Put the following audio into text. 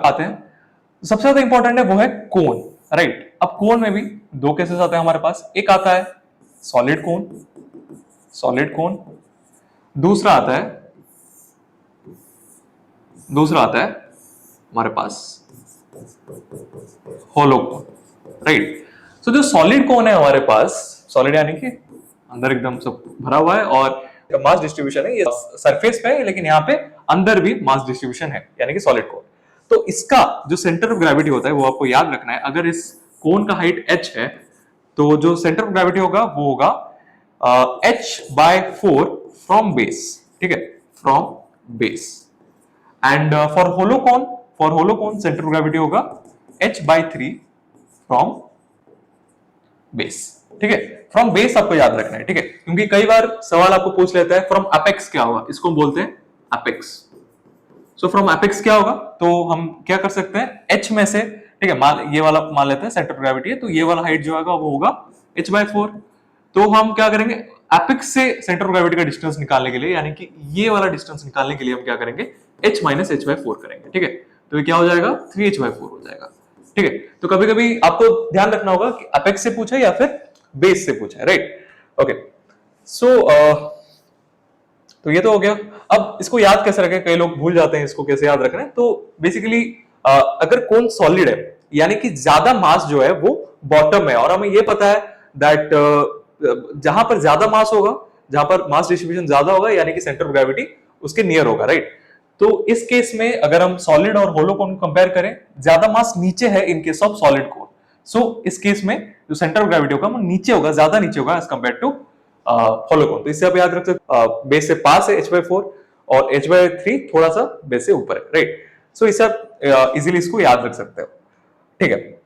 आते हैं, सबसे ज्यादा इंपॉर्टेंट है वो है कोन, राइट। अब कोन में भी दो केसेस आते हैं हमारे पास, एक आता है सॉलिड कोन, सॉलिड कोन, दूसरा आता है हमारे पास होलो कोन, राइट। सो जो सॉलिड कोन है हमारे पास, सॉलिड यानी कि अंदर एकदम सब भरा हुआ है और मास डिस्ट्रीब्यूशन है, ये सरफेस पे है लेकिन यहाँ पे अंदर भी मास डिस्ट्रीब्यूशन है, यानी कि सॉलिड कोन। तो इसका जो सेंटर ऑफ ग्रेविटी होता है वो आपको याद रखना है। अगर इस कोन का हाइट h है तो जो सेंटर ऑफ ग्रेविटी होगा वो होगा h/4 फ्रॉम बेस, ठीक है, from base. And for hollow cone centre of gravity होगा h/3 फ्रॉम बेस, ठीक है। फ्रॉम बेस आपको याद रखना है, ठीक है, क्योंकि कई बार सवाल आपको पूछ लेता है फ्रॉम अपेक्स क्या होगा, इसको हम बोलते हैं अपेक्स। सो फ्रॉम एपेक्स क्या होगा, तो हम क्या कर सकते हैं, h में से, ठीक है, ये वाला मान लेते हैं सेंटर ऑफ ग्रेविटी है, तो ये वाला हाइट जो होगा वो होगा h/4। तो हम क्या करेंगे, एपेक्स से सेंटर ऑफ ग्रेविटी का डिस्टेंस निकालने के लिए, यानी कि ये वाला डिस्टेंस निकालने के लिए हम क्या करेंगे, h माइनस h/4 करेंगे, ठीक है। तो ये क्या हो जाएगा, 3h/4 हो जाएगा, ठीक है। तो कभी कभी आपको ध्यान रखना होगा कि एपेक्स से पूछा या फिर बेस से पूछा है, राइट। ओके, सो तो ये तो हो गया। अब इसको याद कैसे रखें, कई लोग भूल जाते हैं इसको कैसे याद रखना है। तो बेसिकली अगर कोन सॉलिड है यानी कि ज्यादा मास जो है वो बॉटम है, और हमें ये पता है दैट जहां पर ज्यादा मास होगा, जहां पर मास डिस्ट्रीब्यूशन ज्यादा होगा, यानी कि सेंटर ऑफ ग्रेविटी उसके नियर होगा, राइट। तो इस केस में अगर हम सॉलिड और होलो कोन को कंपेयर करें, ज्यादा मास नीचे है in case of solid cone. So इस केस में जो सेंटर ऑफ ग्रेविटी होगा वो नीचे होगा, ज्यादा नीचे होगा एज कंपेयर टू होलो कोन। तो इससे आप याद रख सकते, बेस से पास है h/4 और h/3 थोड़ा सा बेस से ऊपर है, राइट। सो इससे आप इजीली इसको याद रख सकते हो, ठीक है।